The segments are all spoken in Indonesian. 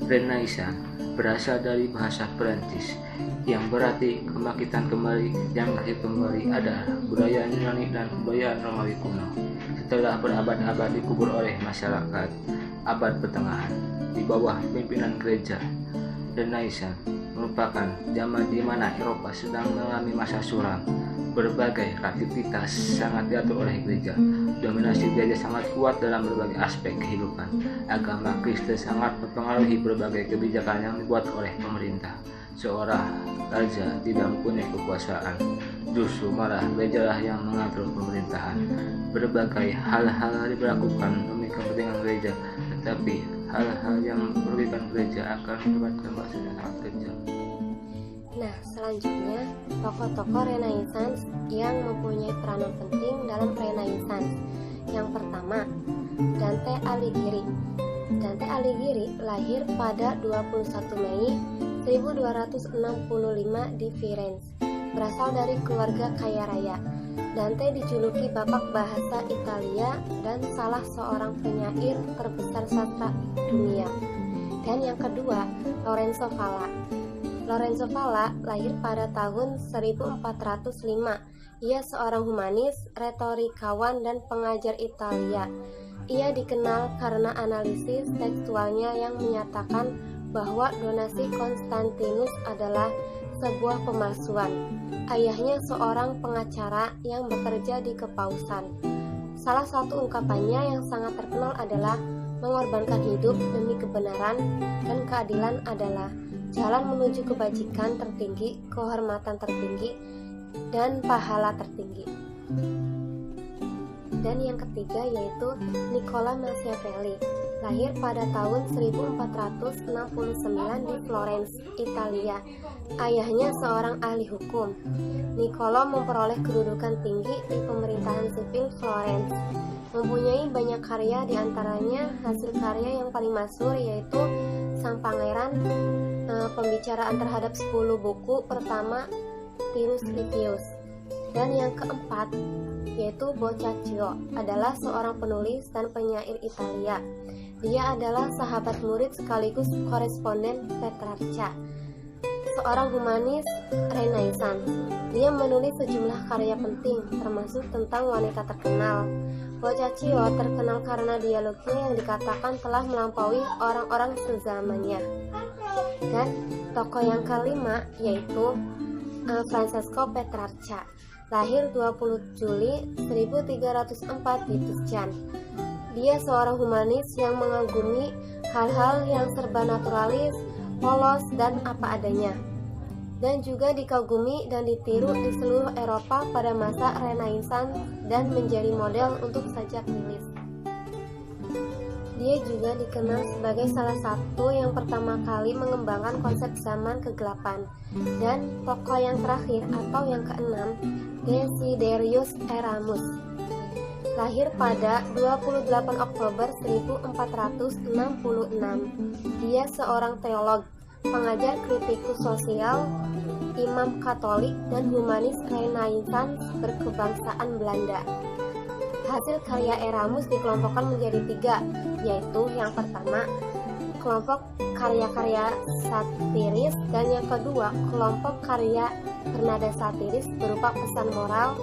Renaissance berasal dari bahasa Perancis yang berarti kebangkitan kembali. Yang lahir kembali adalah budaya Yunani dan budaya Romawi kuno setelah berabad-abad dikubur oleh masyarakat abad pertengahan di bawah pimpinan gereja. Renaissance merupakan zaman di mana Eropa sedang mengalami masa suram. Berbagai aktivitas sangat diatur oleh gereja. Dominasi gereja sangat kuat dalam berbagai aspek kehidupan. Agama Kristen sangat mempengaruhi berbagai kebijakan yang dibuat oleh pemerintah. Seorang raja tidak mempunyai kekuasaan, justru malah gerejalah yang mengatur pemerintahan. Berbagai hal-hal dilakukan demi kepentingan gereja, tetapi hal-hal yang merugikan gereja akan mendapatkan balasan yang sangat kejam. Nah, selanjutnya tokoh-tokoh Renaissance yang mempunyai peranan penting dalam Renaissance. Yang pertama, Dante Alighieri. Dante Alighieri lahir pada 21 Mei 1265 di Firenze. Berasal dari keluarga kaya raya. Dante dijuluki bapak bahasa Italia dan salah seorang penyair terbesar sastra dunia. Dan yang kedua, Lorenzo Valla. Lorenzo Valla lahir pada tahun 1405. Ia seorang humanis, retorikawan, dan pengajar Italia. Ia dikenal karena analisis tekstualnya yang menyatakan bahwa donasi Konstantinus adalah sebuah pemalsuan. Ayahnya seorang pengacara yang bekerja di kepausan. Salah satu ungkapannya yang sangat terkenal adalah mengorbankan hidup demi kebenaran dan keadilan adalah jalan menuju kebajikan tertinggi, kehormatan tertinggi, dan pahala tertinggi. Dan yang ketiga yaitu Nicola Machiavelli. Lahir pada tahun 1469 di Florence, Italia. Ayahnya seorang ahli hukum. Niccolo memperoleh kedudukan tinggi di pemerintahan sipil Florence. Mempunyai banyak karya, diantaranya hasil karya yang paling masyhur yaitu Sang Pangeran, pembicaraan terhadap 10 buku pertama Tirus Livius. Dan yang keempat yaitu Boccaccio, adalah seorang penulis dan penyair Italia. Dia adalah sahabat murid sekaligus koresponden Petrarca, seorang humanis Renaissance. Dia menulis sejumlah karya penting, termasuk tentang wanita terkenal. Boccaccio terkenal karena dialognya yang dikatakan telah melampaui orang-orang sezamannya. Dan tokoh yang kelima yaitu Francesco Petrarca. Lahir 20 Juli 1304 di Tuscan. Dia seorang humanis yang mengagumi hal-hal yang serba naturalis, polos, dan apa adanya. Dan juga dikagumi dan ditiru di seluruh Eropa pada masa Renaissance dan menjadi model untuk sajak tulis. Dia juga dikenal sebagai salah satu yang pertama kali mengembangkan konsep zaman kegelapan. Dan tokoh yang terakhir atau yang keenam, Desiderius Eramus. Lahir pada 28 Oktober 1466. Dia seorang teolog, pengajar kritikus sosial, imam Katolik, dan humanis Renaissance berkebangsaan Belanda. Hasil karya Eramus dikelompokkan menjadi 3, yaitu yang pertama, kelompok karya-karya satiris, dan yang kedua, kelompok karya bernada satiris berupa pesan moral,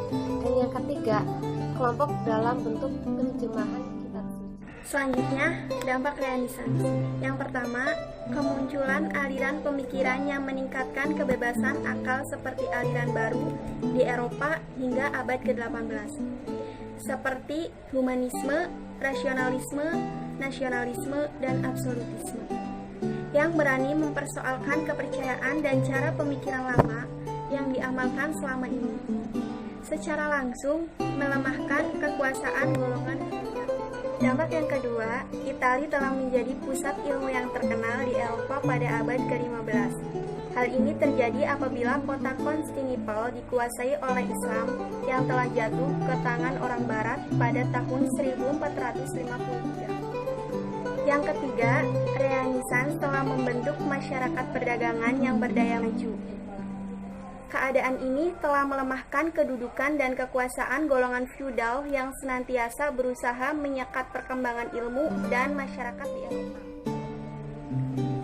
dan yang ketiga, kelompok dalam bentuk terjemahan kitab suci. Selanjutnya, dampak Renaissance. Yang pertama, kemunculan aliran pemikiran yang meningkatkan kebebasan akal seperti aliran baru di Eropa hingga abad ke-18. Seperti humanisme, rasionalisme, nasionalisme, dan absolutisme. Yang berani mempersoalkan kepercayaan dan cara pemikiran lama yang diamalkan selama ini. Secara langsung melemahkan kekuasaan golongan feodal. Dampak yang kedua, Italia telah menjadi pusat ilmu yang terkenal di Eropa pada abad ke-15. Hal ini terjadi apabila kota Konstantinopel dikuasai oleh Islam yang telah jatuh ke tangan orang Barat pada tahun 1453. Yang ketiga, Renaissance telah membentuk masyarakat perdagangan yang berdaya maju. Keadaan ini telah melemahkan kedudukan dan kekuasaan golongan feudal yang senantiasa berusaha menyekat perkembangan ilmu dan masyarakat di Eropa.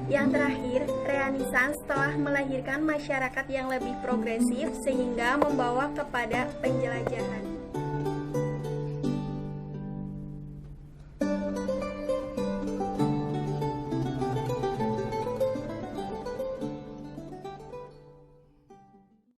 Yang terakhir, Renaissance telah melahirkan masyarakat yang lebih progresif sehingga membawa kepada penjelajahan.